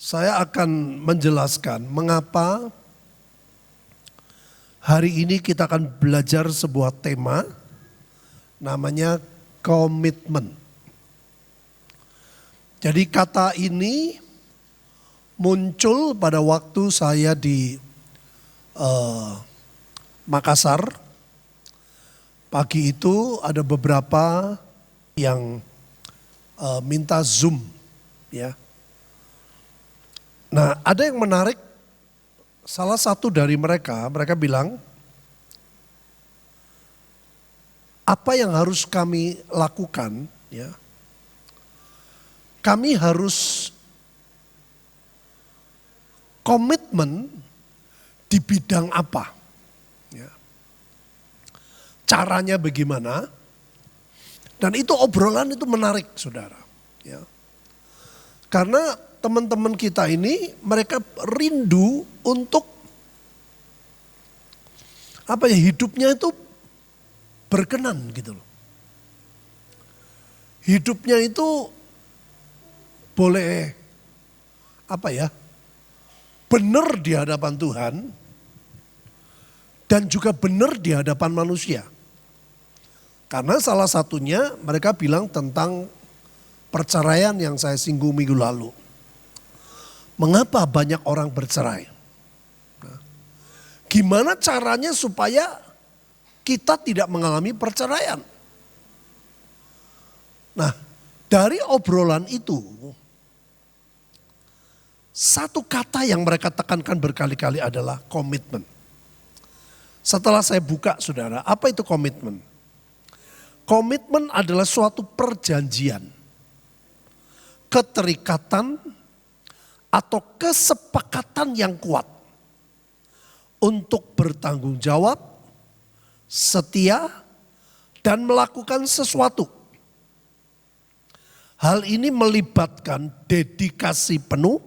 Saya akan menjelaskan mengapa hari ini kita akan belajar sebuah tema namanya komitmen. Jadi kata ini muncul pada waktu saya di Makassar. Pagi itu ada beberapa yang minta Zoom, ya. Nah, ada yang menarik, salah satu dari mereka bilang, apa yang harus kami lakukan, ya, kami harus komitmen di bidang apa, ya. Caranya bagaimana, dan itu obrolan itu menarik, saudara, ya. Karena teman-teman kita ini mereka rindu untuk hidupnya itu berkenan gitu loh. Hidupnya itu boleh benar di hadapan Tuhan dan juga benar di hadapan manusia. Karena salah satunya mereka bilang tentang perceraian yang saya singgung minggu lalu. Mengapa banyak orang bercerai? Nah, gimana caranya supaya kita tidak mengalami perceraian? Nah, dari obrolan itu, satu kata yang mereka tekankan berkali-kali adalah komitmen. Setelah saya buka, saudara, apa itu komitmen? Komitmen adalah suatu perjanjian, keterikatan, atau kesepakatan yang kuat untuk bertanggung jawab, setia, dan melakukan sesuatu. Hal ini melibatkan dedikasi penuh,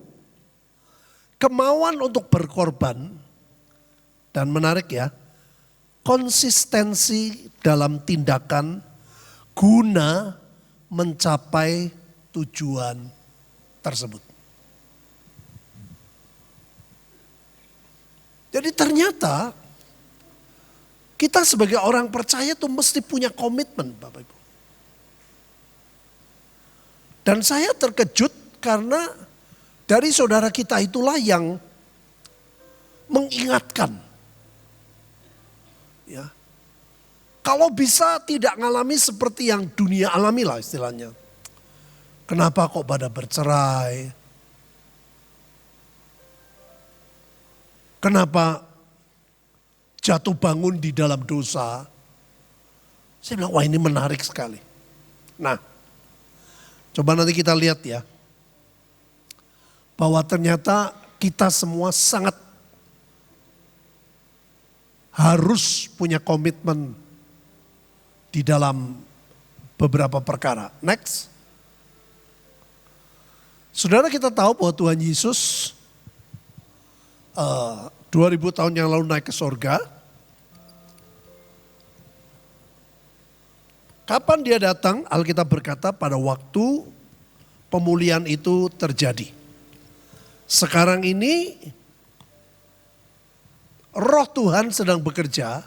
kemauan untuk berkorban, dan menarik ya, konsistensi dalam tindakan guna mencapai tujuan tersebut. Jadi ternyata kita sebagai orang percaya tuh mesti punya komitmen, Bapak Ibu. Dan saya terkejut karena dari saudara kita itulah yang mengingatkan. Ya. Kalau bisa tidak ngalami seperti yang dunia alami lah istilahnya. Kenapa kok pada bercerai? Kenapa jatuh bangun di dalam dosa? Saya bilang, wah ini menarik sekali. Nah, coba nanti kita lihat ya. Bahwa ternyata kita semua sangat harus punya komitmen di dalam beberapa perkara. Next. Saudara, kita tahu bahwa Tuhan Yesus 2000 tahun yang lalu naik ke sorga. Kapan dia datang? Alkitab berkata pada waktu pemulihan itu terjadi. Sekarang ini Roh Tuhan sedang bekerja.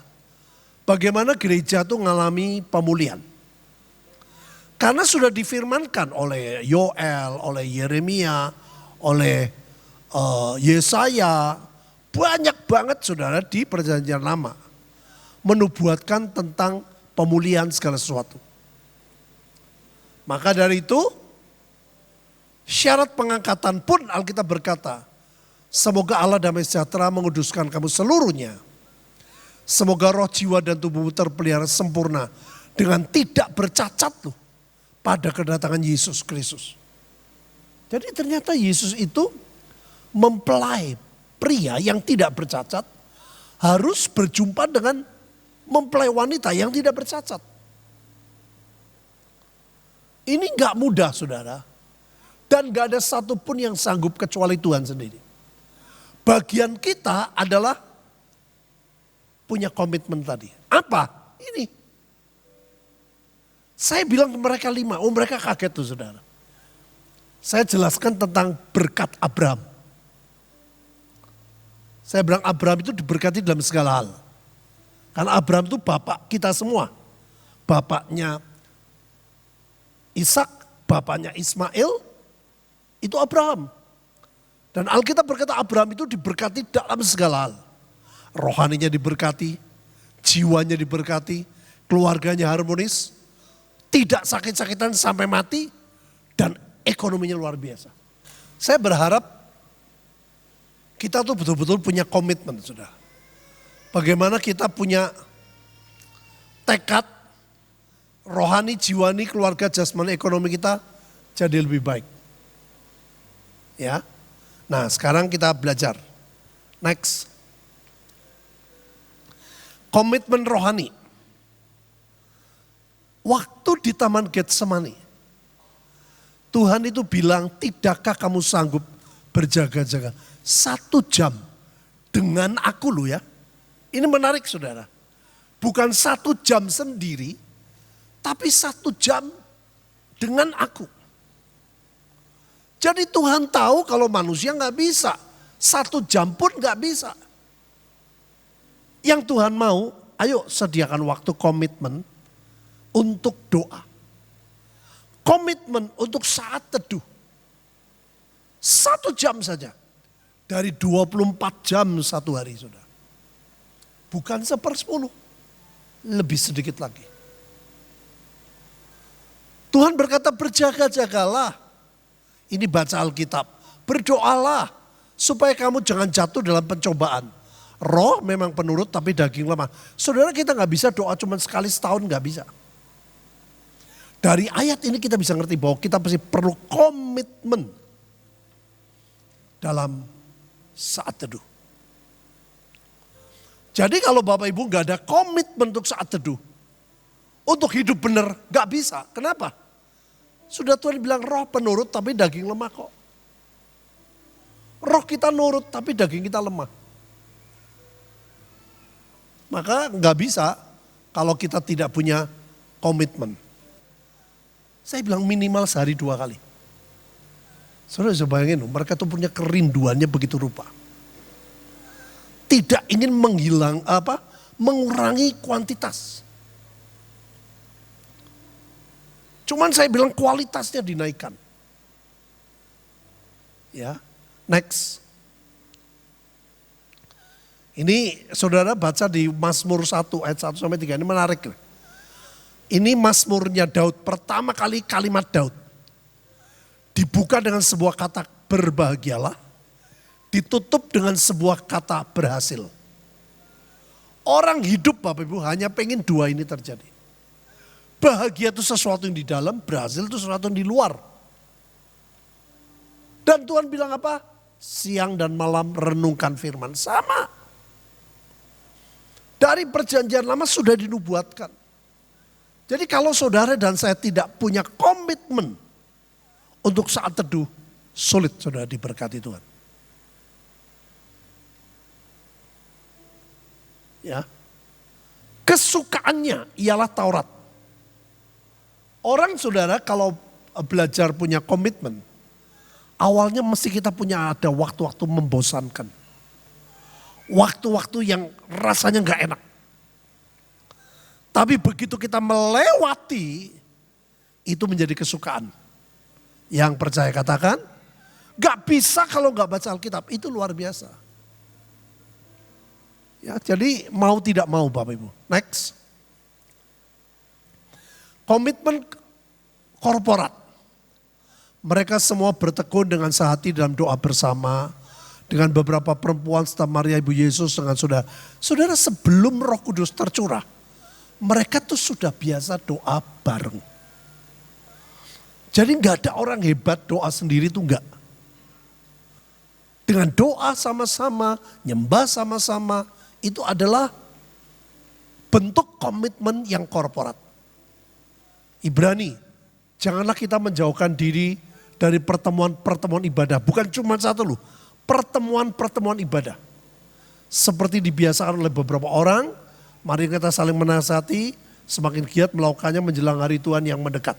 Bagaimana gereja itu mengalami pemulihan. Karena sudah difirmankan oleh Yoel, oleh Yeremia, oleh Yesaya, banyak banget saudara di perjanjian lama menubuatkan tentang pemulihan segala sesuatu. Maka dari itu syarat pengangkatan pun Alkitab berkata, semoga Allah damai sejahtera menguduskan kamu seluruhnya. Semoga roh, jiwa, dan tubuhmu terpelihara sempurna dengan tidak bercacat loh pada kedatangan Yesus Kristus. Jadi ternyata Yesus itu mempelai pria yang tidak bercacat harus berjumpa dengan mempelai wanita yang tidak bercacat. Ini gak mudah, saudara. Dan gak ada satupun yang sanggup kecuali Tuhan sendiri. Bagian kita adalah punya komitmen tadi. Apa? Ini. Saya bilang ke mereka 5, mereka kaget tuh saudara. Saya jelaskan tentang berkat Abraham. Saya bilang Abraham itu diberkati dalam segala hal. Karena Abraham itu bapak kita semua. Bapaknya Ishak, bapaknya Ismail, itu Abraham. Dan Alkitab berkata Abraham itu diberkati dalam segala hal. Rohaninya diberkati, jiwanya diberkati, keluarganya harmonis, tidak sakit-sakitan sampai mati, dan ekonominya luar biasa. Saya berharap kita tuh betul-betul punya komitmen, saudara. Bagaimana kita punya tekad, rohani, jiwani, keluarga, jasmani, ekonomi kita jadi lebih baik. Ya, nah sekarang kita belajar. Next. Komitmen rohani. Waktu di Taman Getsemani, Tuhan itu bilang, tidakkah kamu sanggup berjaga-jaga 1 jam dengan aku loh ya. Ini menarik saudara. Bukan 1 jam sendiri, tapi 1 jam dengan aku. Jadi Tuhan tahu kalau manusia gak bisa. 1 jam pun gak bisa. Yang Tuhan mau, ayo sediakan waktu komitmen untuk doa. Komitmen untuk saat teduh. 1 jam saja. Dari 24 jam 1 hari sudah. Bukan 1/10. Lebih sedikit lagi. Tuhan berkata berjaga-jagalah. Ini baca Alkitab. Berdoalah. Supaya kamu jangan jatuh dalam pencobaan. Roh memang penurut tapi daging lemah. Saudara kita gak bisa doa cuma sekali setahun gak bisa. Dari ayat ini kita bisa ngerti bahwa kita pasti perlu komitmen dalam saat teduh. Jadi kalau Bapak Ibu gak ada komitmen untuk saat teduh, untuk hidup benar gak bisa. Kenapa? Sudah Tuhan bilang roh penurut tapi daging lemah kok. Roh kita nurut tapi daging kita lemah. Maka gak bisa kalau kita tidak punya komitmen. Saya bilang minimal sehari 2 kali. Saudara bisa bayangin, mereka tuh punya kerinduannya begitu rupa. Tidak ingin mengurangi kuantitas. Cuman saya bilang kualitasnya dinaikkan. Ya, next. Ini saudara baca di Mazmur 1 ayat 1 sampai 3, ini menarik. Ini Mazmurnya Daud, pertama kali kalimat Daud. Dibuka dengan sebuah kata berbahagialah, ditutup dengan sebuah kata berhasil. Orang hidup Bapak Ibu hanya pengen 2 ini terjadi. Bahagia itu sesuatu yang di dalam, berhasil itu sesuatu yang di luar. Dan Tuhan bilang apa? Siang dan malam renungkan firman. Sama. Dari perjanjian lama sudah dinubuatkan. Jadi kalau saudara dan saya tidak punya komitmen untuk saat teduh, sulit saudara diberkati Tuhan. Ya. Kesukaannya ialah Taurat. Orang saudara kalau belajar punya komitmen, awalnya mesti kita punya ada waktu-waktu membosankan. Waktu-waktu yang rasanya gak enak. Tapi begitu kita melewati, itu menjadi kesukaan. Yang percaya katakan, gak bisa kalau gak baca Alkitab, itu luar biasa. Ya, jadi mau tidak mau Bapak Ibu. Next. Komitmen korporat. Mereka semua bertekun dengan sehati dalam doa bersama. Dengan beberapa perempuan setelah Maria Ibu Yesus dengan saudara. Saudara sebelum Roh Kudus tercurah. Mereka tuh sudah biasa doa bareng. Jadi gak ada orang hebat doa sendiri tuh enggak. Dengan doa sama-sama, nyembah sama-sama, itu adalah bentuk komitmen yang korporat. Ibrani, janganlah kita menjauhkan diri dari pertemuan-pertemuan ibadah. Bukan cuma satu loh, pertemuan-pertemuan ibadah. Seperti dibiasakan oleh beberapa orang, mari kita saling menasihati, semakin giat melakukannya menjelang hari Tuhan yang mendekat.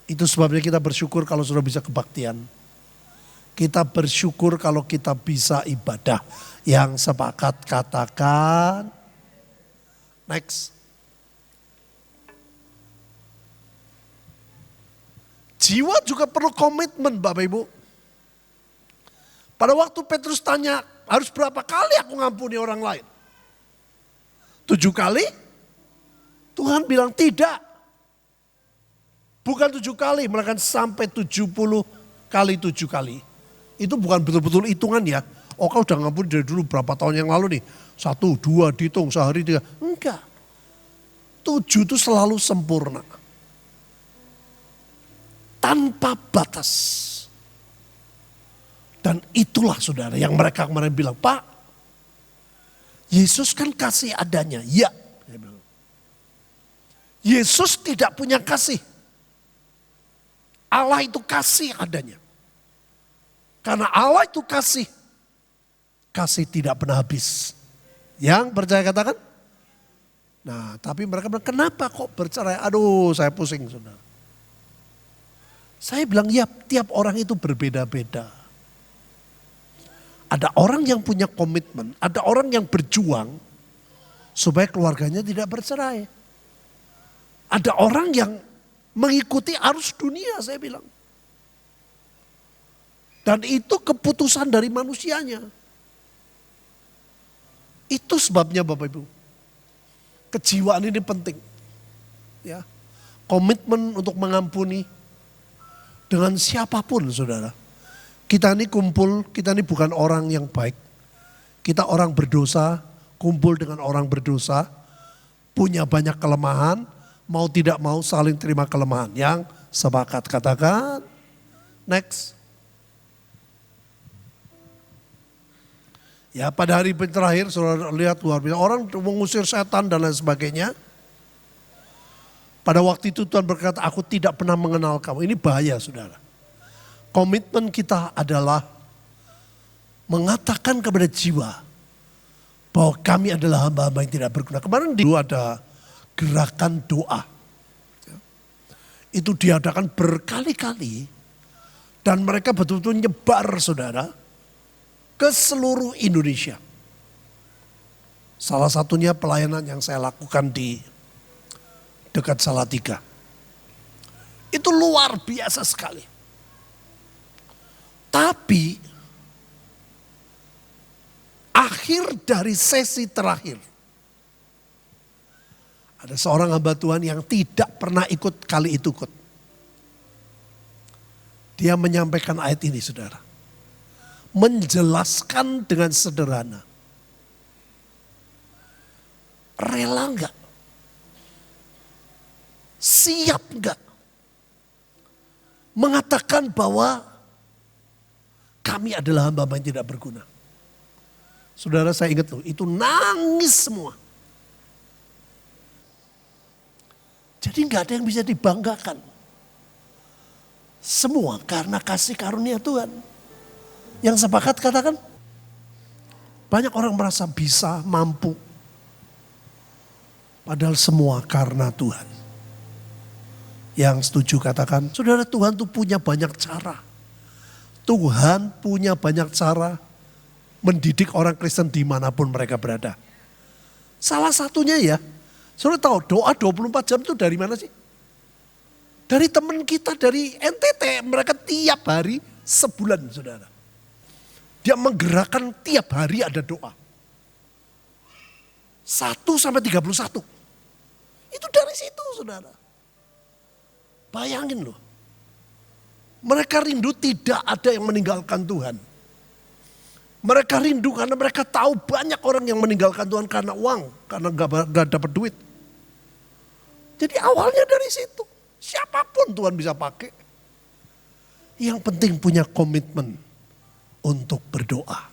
Itu sebabnya kita bersyukur kalau sudah bisa kebaktian. Kita bersyukur kalau kita bisa ibadah. Yang sepakat katakan. Next. Jiwa juga perlu komitmen Bapak Ibu. Pada waktu Petrus tanya, harus berapa kali aku ngampuni orang lain? 7 kali? Tuhan bilang tidak. Bukan 7 kali, melainkan sampai 70 kali 7 kali. Itu bukan betul-betul hitungan ya. Oh kau udah ngampuni dari dulu berapa tahun yang lalu nih. 1, 2 dihitung sehari 3. Enggak. 7 itu selalu sempurna. Tanpa batas. Dan itulah saudara yang mereka kemarin bilang, Pak, Yesus kan kasih adanya. Ya. Yesus tidak punya kasih. Allah itu kasih adanya. Karena Allah itu kasih. Kasih tidak pernah habis. Yang percaya katakan? Nah tapi mereka bilang, kenapa kok bercerai? Aduh saya pusing saudara. Saya bilang ya tiap orang itu berbeda-beda. Ada orang yang punya komitmen, ada orang yang berjuang supaya keluarganya tidak bercerai. Ada orang yang mengikuti arus dunia saya bilang. Dan itu keputusan dari manusianya. Itu sebabnya Bapak Ibu. Kejiwaan ini penting. Ya. Komitmen untuk mengampuni dengan siapapun saudara. Kita ini kumpul, kita ini bukan orang yang baik. Kita orang berdosa, kumpul dengan orang berdosa. Punya banyak kelemahan, mau tidak mau saling terima kelemahan. Yang sepakat katakan, next. Ya pada hari terakhir saudara lihat luar biasa. Orang mengusir setan dan lain sebagainya. Pada waktu itu Tuhan berkata, aku tidak pernah mengenal kamu. Ini bahaya saudara. Komitmen kita adalah mengatakan kepada jiwa bahwa kami adalah hamba-hamba yang tidak berguna. Kemarin dulu ada gerakan doa. Itu diadakan berkali-kali. Dan mereka betul-betul nyebar saudara ke seluruh Indonesia. Salah satunya pelayanan yang saya lakukan di dekat Salatiga. Itu luar biasa sekali. Tapi akhir dari sesi terakhir. Ada seorang hamba Tuhan yang tidak pernah ikut kali itu ikut. Dia menyampaikan ayat ini saudara. Menjelaskan dengan sederhana. Rela enggak? Siap enggak? Mengatakan bahwa kami adalah hamba-hamba yang tidak berguna. Saudara saya ingat loh, itu nangis semua. Jadi enggak ada yang bisa dibanggakan. Semua karena kasih karunia Tuhan. Yang sepakat katakan, banyak orang merasa bisa, mampu. Padahal semua karena Tuhan. Yang setuju katakan, saudara Tuhan tuh punya banyak cara. Tuhan punya banyak cara mendidik orang Kristen dimanapun mereka berada. Salah satunya ya, saudara tahu doa 24 jam itu dari mana sih? Dari teman kita dari NTT, mereka tiap hari sebulan saudara. Dia menggerakkan tiap hari ada doa. 1 sampai 31. Itu dari situ saudara. Bayangin loh. Mereka rindu tidak ada yang meninggalkan Tuhan. Mereka rindu karena mereka tahu banyak orang yang meninggalkan Tuhan karena uang. Karena gak dapat duit. Jadi awalnya dari situ. Siapapun Tuhan bisa pakai. Yang penting punya komitmen untuk berdoa.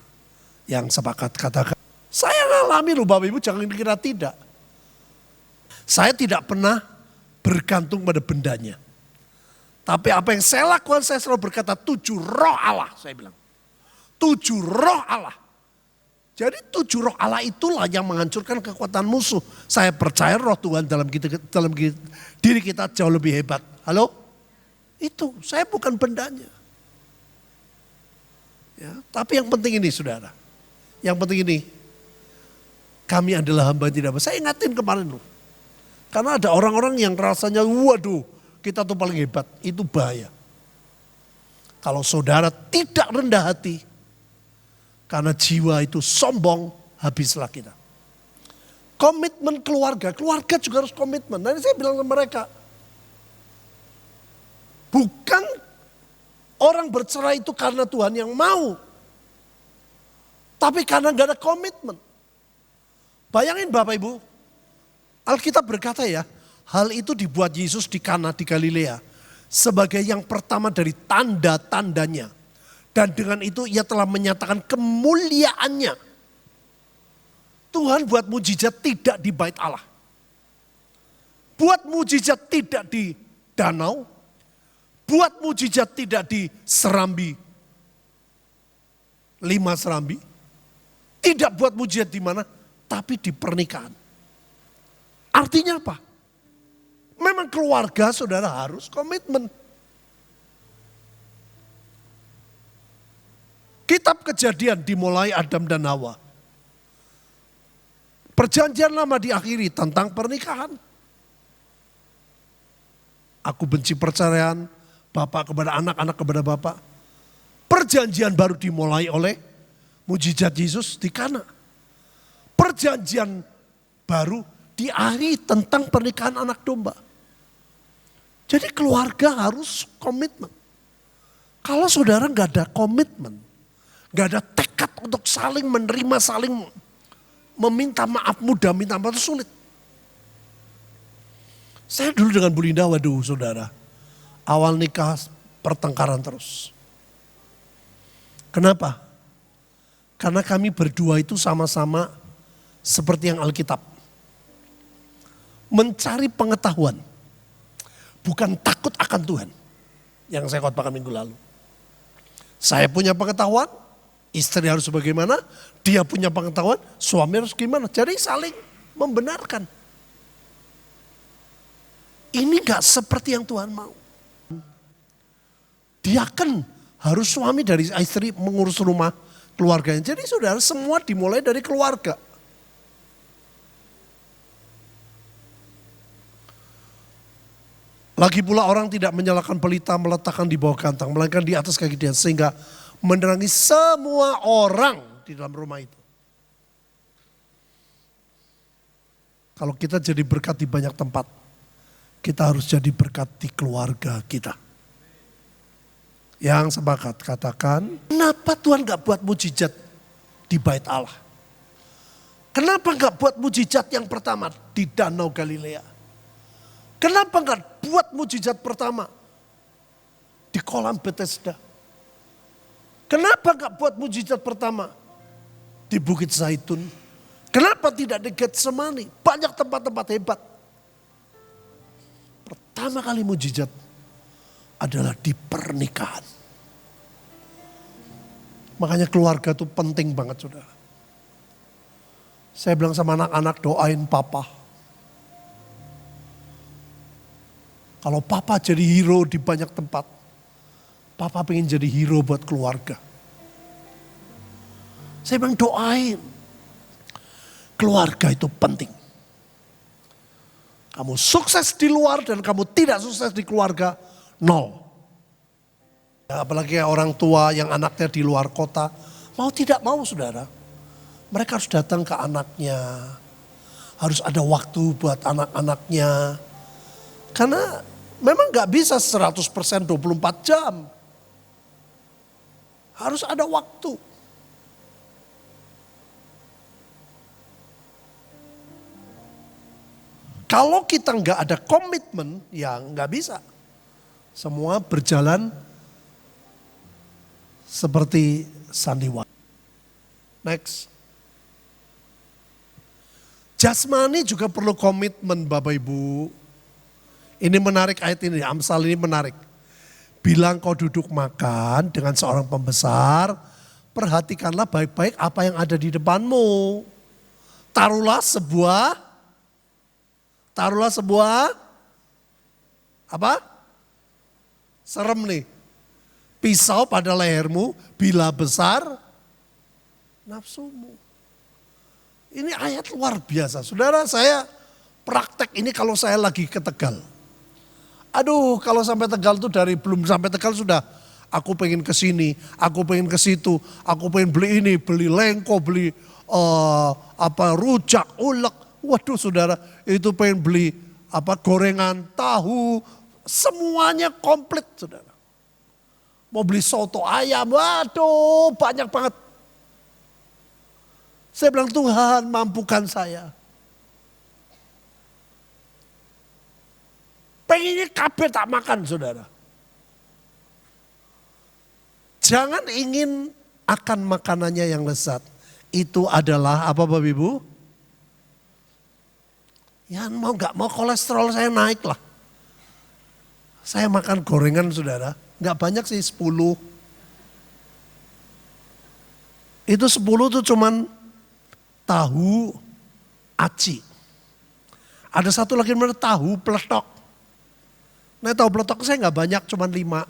Yang sepakat katakan. Saya ngalami loh Bapak Ibu, jangan dikira tidak. Saya tidak pernah bergantung pada bendanya. Tapi apa yang saya lakukan, saya selalu berkata 7 roh Allah. Saya bilang 7 roh Allah. Jadi 7 roh Allah itulah yang menghancurkan kekuatan musuh. Saya percaya roh Tuhan dalam diri kita jauh lebih hebat. Halo? Itu, saya bukan bendanya. Ya, tapi yang penting ini saudara. Yang penting ini, kami adalah hamba yang tidak bersalah. Saya ingatin kemarin loh. Karena ada orang-orang yang rasanya waduh kita tuh paling hebat. Itu bahaya. Kalau saudara tidak rendah hati. Karena jiwa itu sombong, habislah kita. Komitmen keluarga, keluarga juga harus komitmen. Nanti saya bilang ke mereka. Bukan orang bercerai itu karena Tuhan yang mau. Tapi karena gak ada komitmen. Bayangin Bapak Ibu. Alkitab berkata ya. Hal itu dibuat Yesus di Kana di Galilea. Sebagai yang pertama dari tanda-tandanya. Dan dengan itu ia telah menyatakan kemuliaannya. Tuhan buat mujizat tidak di bait Allah. Buat mujizat tidak di danau. Buat mujizat tidak di serambi. 5 serambi. Tidak buat mujizat di mana, tapi di pernikahan. Artinya apa? Memang keluarga saudara harus komitmen. Kitab Kejadian dimulai Adam dan Hawa. Perjanjian lama diakhiri tentang pernikahan. Aku benci perceraian, bapak kepada anak, anak kepada bapak. Perjanjian baru dimulai oleh mujizat Yesus di Kana. Perjanjian baru diakhiri tentang pernikahan anak domba. Jadi keluarga harus komitmen. Kalau saudara gak ada komitmen, gak ada tekad untuk saling menerima, saling meminta maaf mudah, minta maaf itu sulit. Saya dulu dengan Bu Linda, waduh saudara, awal nikah pertengkaran terus. Kenapa? Karena kami berdua itu sama-sama seperti yang Alkitab. Mencari pengetahuan. Bukan takut akan Tuhan. Yang saya khotbahkan minggu lalu. Saya punya pengetahuan, istri harus bagaimana, dia punya pengetahuan, suami harus gimana. Jadi saling membenarkan. Ini gak seperti yang Tuhan mau. Diaken harus suami dari istri mengurus rumah keluarganya. Jadi saudara semua dimulai dari keluarga. Lagi pula orang tidak menyalakan pelita meletakkan di bawah kantang. Melainkan di atas kaki dia. Sehingga menerangi semua orang di dalam rumah itu. Kalau kita jadi berkat di banyak tempat. Kita harus jadi berkat di keluarga kita. Yang sepakat katakan, kenapa Tuhan gak buat mujizat di bait Allah? Kenapa gak buat mujizat yang pertama di Danau Galilea? Kenapa gak buat mujizat pertama di kolam Bethesda? Kenapa gak buat mujizat pertama di Bukit Zaitun? Kenapa tidak di Getsemani? Banyak tempat-tempat hebat. Pertama kali mujizat adalah di pernikahan. Makanya keluarga itu penting banget saudara. Saya bilang sama anak-anak doain papa. Kalau papa jadi hero di banyak tempat. Papa pengen jadi hero buat keluarga. Saya bilang doain. Keluarga itu penting. Kamu sukses di luar dan kamu tidak sukses di keluarga, nol. Apalagi orang tua yang anaknya di luar kota, mau tidak mau saudara. Mereka harus datang ke anaknya. Harus ada waktu buat anak-anaknya. Karena memang gak bisa 100% 24 jam. Harus ada waktu. Kalau kita nggak ada komitmen, ya nggak bisa. Semua berjalan seperti sandiwara. Next. Jasmani juga perlu komitmen Bapak Ibu. Ini menarik ayat ini, Amsal ini menarik. Bilang kau duduk makan dengan seorang pembesar, perhatikanlah baik-baik apa yang ada di depanmu. Taruhlah sebuah apa? Serem nih. Pisau pada lehermu bila besar nafsumu. Ini ayat luar biasa. Saudara, saya praktek ini kalau saya lagi ke Tegal. Aduh, kalau sampai Tegal tuh dari belum sampai Tegal sudah aku pengen ke sini, aku pengen ke situ, aku pengen beli ini, beli lengko, beli rujak, ulek. Waduh, saudara, itu pengen beli gorengan, tahu, semuanya komplit, saudara. Mau beli soto ayam, waduh, banyak banget. Saya bilang, Tuhan mampukan saya. Pengennya kabeh tak makan, saudara. Jangan ingin akan makanannya yang lezat. Itu adalah apa Bapak Ibu? Ya mau gak mau kolesterol saya naik lah. Saya makan gorengan, saudara. Gak banyak sih, 10. Itu 10 tuh cuman tahu aci. Ada satu lagi namanya tahu peletok. Nah tahu peletok saya nggak banyak, cuma 5.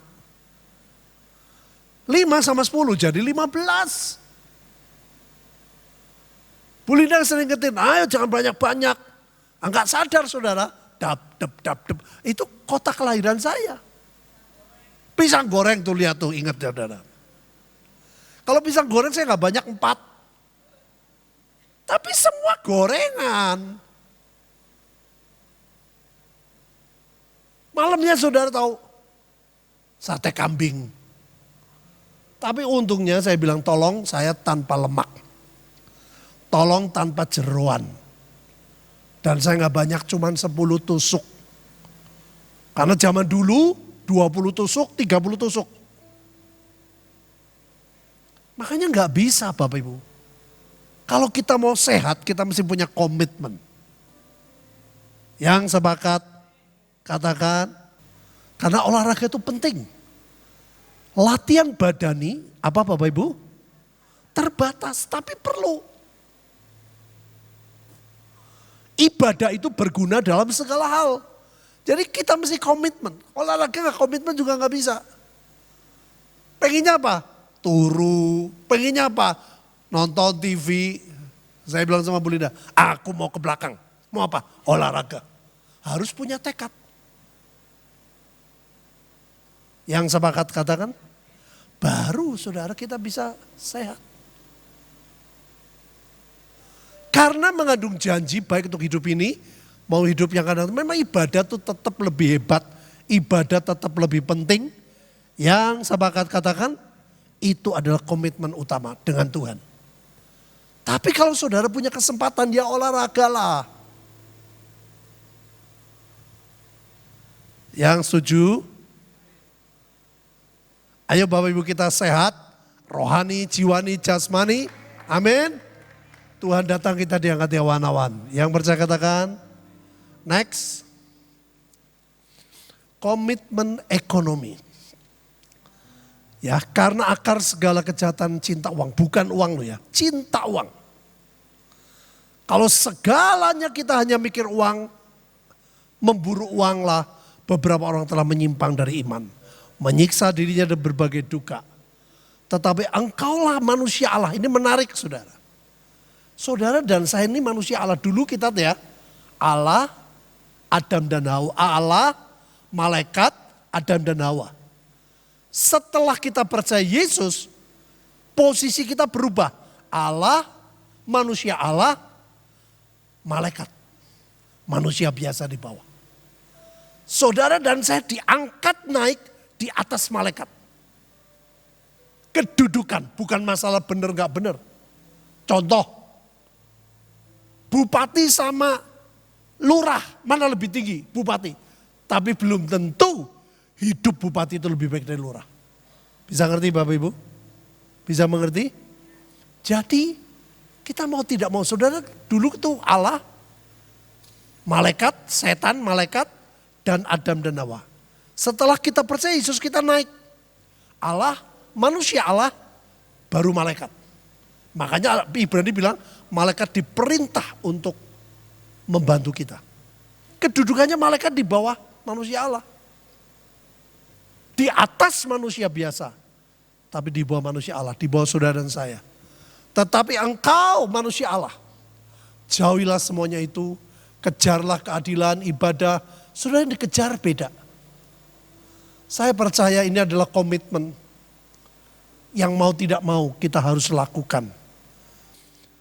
5 sama 10 jadi 15. Bu Linda sering ngetin, ayo jangan banyak-banyak. Enggak sadar saudara, dap. Itu kota kelahiran saya. Pisang goreng tuh lihat tuh, ingat saudara. Kalau pisang goreng saya nggak banyak 4. Tapi semua gorengan. Malamnya saudara tahu, sate kambing. Tapi untungnya saya bilang tolong saya tanpa lemak. Tolong tanpa jeroan. Dan saya nggak banyak cuman 10 tusuk. Karena zaman dulu 20 tusuk, 30 tusuk. Makanya nggak bisa Bapak Ibu. Kalau kita mau sehat, kita mesti punya komitmen. Yang sepakat, katakan, karena olahraga itu penting. Latihan badani, apa Bapak Ibu? Terbatas, tapi perlu. Ibadah itu berguna dalam segala hal. Jadi kita mesti komitmen. Olahraga nggak komitmen juga nggak bisa. Pengennya apa? Turu. Pengennya apa? Nonton TV, saya bilang sama Bu Linda, aku mau ke belakang. Mau apa? Olahraga. Harus punya tekad. Yang sepakat katakan, baru saudara kita bisa sehat. Karena mengandung janji baik untuk hidup ini, mau hidup yang akan datang. Memang ibadah itu tetap lebih hebat, ibadah tetap lebih penting. Yang sepakat katakan, itu adalah komitmen utama dengan Tuhan. Tapi kalau saudara punya kesempatan, ya olahragalah. Yang setuju? Ayo Bapak Ibu kita sehat, rohani, jiwani, jasmani. Amin. Tuhan datang kita diangkat ya awan-awan. Yang percaya katakan, next. Komitmen ekonomi. Ya, karena akar segala kejahatan cinta uang, bukan uang lo ya, cinta uang. Kalau segalanya kita hanya mikir uang, memburu uang lah, beberapa orang telah menyimpang dari iman. Menyiksa dirinya dan berbagai duka. Tetapi engkaulah manusia Allah, ini menarik saudara. Saudara dan saya ini manusia Allah, dulu kita ya, Allah, Adam dan Hawa, Allah, malaikat, Adam dan Hawa. Setelah kita percaya Yesus, posisi kita berubah. Allah, manusia Allah, malaikat. Manusia biasa di bawah. Saudara dan saya diangkat naik di atas malaikat. Kedudukan, bukan masalah benar gak benar. Contoh, bupati sama lurah, mana lebih tinggi? Bupati. Tapi belum tentu hidup bupati itu lebih baik dari lurah. Bisa ngerti Bapak Ibu? Bisa mengerti? Jadi kita mau tidak mau, saudara dulu itu Allah, malaikat, setan, malaikat, dan Adam dan Hawa. Setelah kita percaya Yesus kita naik. Allah, manusia Allah, baru malaikat. Makanya Ibrani bilang malaikat diperintah untuk membantu kita. Kedudukannya malaikat di bawah manusia Allah. di atas manusia biasa. Tapi di bawah manusia Allah, di bawah saudara dan saya. Tetapi engkau manusia Allah, jauhilah semuanya itu, kejarlah keadilan, ibadah. Saudara yang dikejar beda. Saya percaya ini adalah komitmen yang mau tidak mau kita harus lakukan.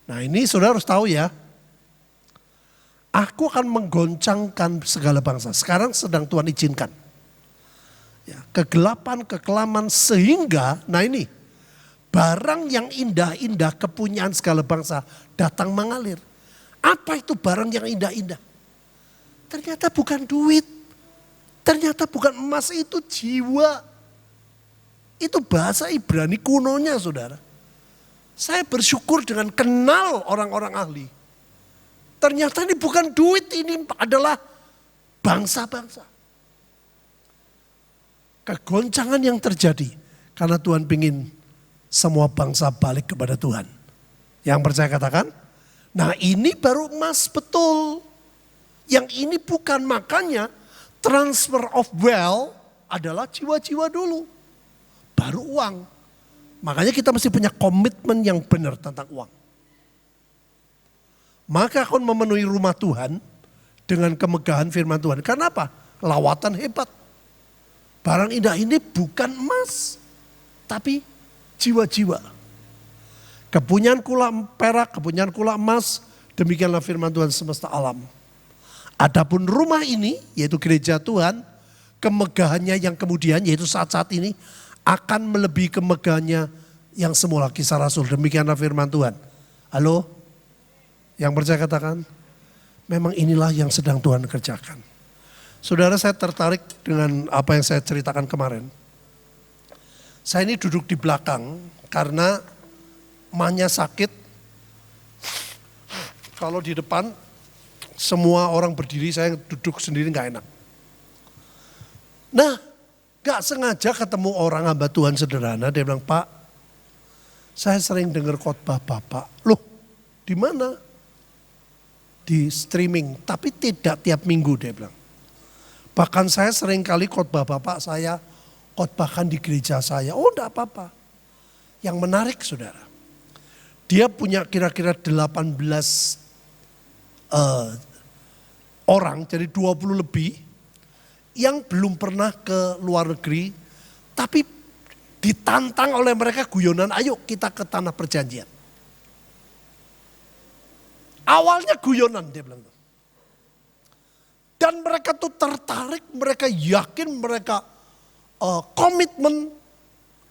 Nah ini saudara harus tahu ya, aku akan menggoncangkan segala bangsa. Sekarang sedang Tuhan izinkan. Ya, kegelapan, kekelaman sehingga, nah ini, barang yang indah-indah kepunyaan segala bangsa datang mengalir. Apa itu barang yang indah-indah? Ternyata bukan duit. Ternyata bukan emas, itu jiwa. Itu bahasa Ibrani kunonya saudara. Saya bersyukur dengan kenal orang-orang ahli. Ternyata ini bukan duit, ini adalah bangsa-bangsa. Kegoncangan yang terjadi karena Tuhan ingin semua bangsa balik kepada Tuhan. Yang percaya katakan, nah ini baru emas betul. Yang ini bukan, makanya transfer of wealth adalah jiwa-jiwa dulu. Baru uang. Makanya kita mesti punya komitmen yang benar tentang uang. Maka akan memenuhi rumah Tuhan dengan kemegahan firman Tuhan. Karena apa? Lawatan hebat. Barang indah ini bukan emas, tapi jiwa-jiwa. Kepunyaan kula perak, kepunyaan kula emas, demikianlah firman Tuhan semesta alam. Adapun rumah ini, yaitu gereja Tuhan, kemegahannya yang kemudian, yaitu saat-saat ini, akan melebihi kemegahannya yang semula. Kisah Rasul, demikianlah firman Tuhan. Halo? Yang percaya katakan, memang inilah yang sedang Tuhan kerjakan. Saudara, saya tertarik dengan apa yang saya ceritakan kemarin. Saya ini duduk di belakang karena emaknya sakit. Kalau di depan semua orang berdiri, saya duduk sendiri gak enak. Nah, gak sengaja ketemu orang hamba Tuhan sederhana. Dia bilang, Pak, saya sering dengar khotbah Bapak. Loh, di mana? Di streaming, tapi tidak tiap minggu, dia bilang. Bahkan saya sering kali khotbah Bapak saya khotbahkan di gereja saya. Oh enggak apa-apa. Yang menarik saudara, dia punya kira-kira 18 orang, jadi 20 lebih yang belum pernah ke luar negeri, tapi ditantang oleh mereka guyonan, ayo kita ke tanah perjanjian. Awalnya guyonan dia bilang. Dan mereka tuh tertarik, mereka yakin, mereka komitmen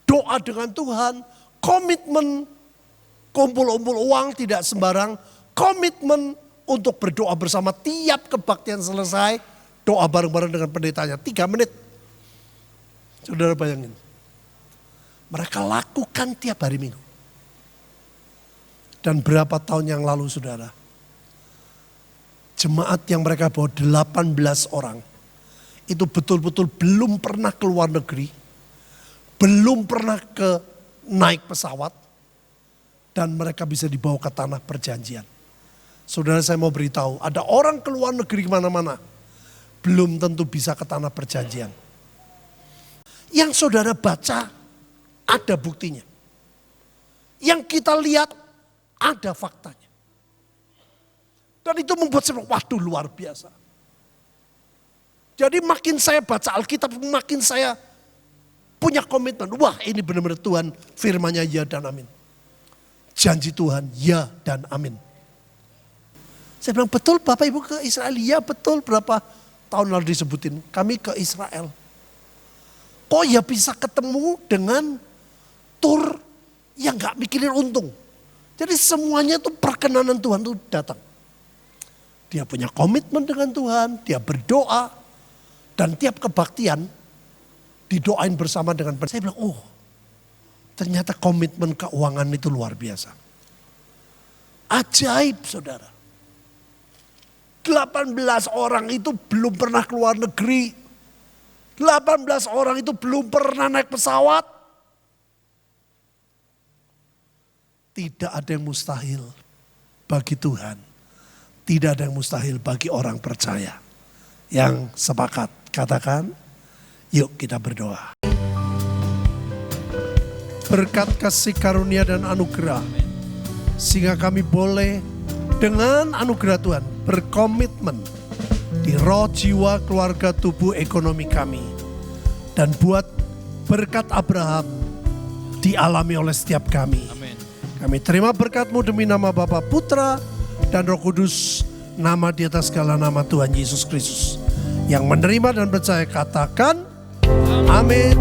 doa dengan Tuhan, komitmen kumpul-kumpul uang tidak sembarang, komitmen untuk berdoa bersama tiap kebaktian selesai, doa bareng-bareng dengan pendetanya 3 menit. Saudara bayangin, mereka lakukan tiap hari Minggu. Dan berapa tahun yang lalu saudara, jemaat yang mereka bawa 18 orang. Itu betul-betul belum pernah ke luar negeri. Belum pernah naik pesawat. Dan mereka bisa dibawa ke tanah perjanjian. Saudara, saya mau beritahu, ada orang ke luar negeri kemana-mana. Belum tentu bisa ke tanah perjanjian. Yang saudara baca ada buktinya. Yang kita lihat ada faktanya. Dan itu membuat saya, waduh luar biasa. Jadi makin saya baca Alkitab, makin saya punya komitmen. Wah ini benar-benar Tuhan firman-Nya ya dan amin. Janji Tuhan ya dan amin. Saya bilang betul Bapak Ibu ke Israel? Ya betul, berapa tahun lalu disebutin. Kami ke Israel. Kok ya bisa ketemu dengan tur yang gak mikirin untung. Jadi semuanya tuh perkenanan Tuhan tuh datang. Dia punya komitmen dengan Tuhan, dia berdoa, dan tiap kebaktian didoain bersama dengan saya bilang, oh ternyata komitmen keuangan itu luar biasa. Ajaib saudara. 18 orang itu belum pernah keluar negeri. 18 orang itu belum pernah naik pesawat. Tidak ada yang mustahil bagi Tuhan. Tidak ada yang mustahil bagi orang percaya. Yang sepakat, katakan, yuk kita berdoa. berkat kasih karunia dan anugerah. Sehingga kami boleh dengan anugerah Tuhan berkomitmen di roh, jiwa, keluarga, tubuh, ekonomi kami. Dan buat berkat Abraham dialami oleh setiap kami. Amin. Kami terima berkat-Mu demi nama Bapa, Putra, dan Roh Kudus, nama di atas segala nama Tuhan Yesus Kristus. Yang menerima dan percaya katakan, amin.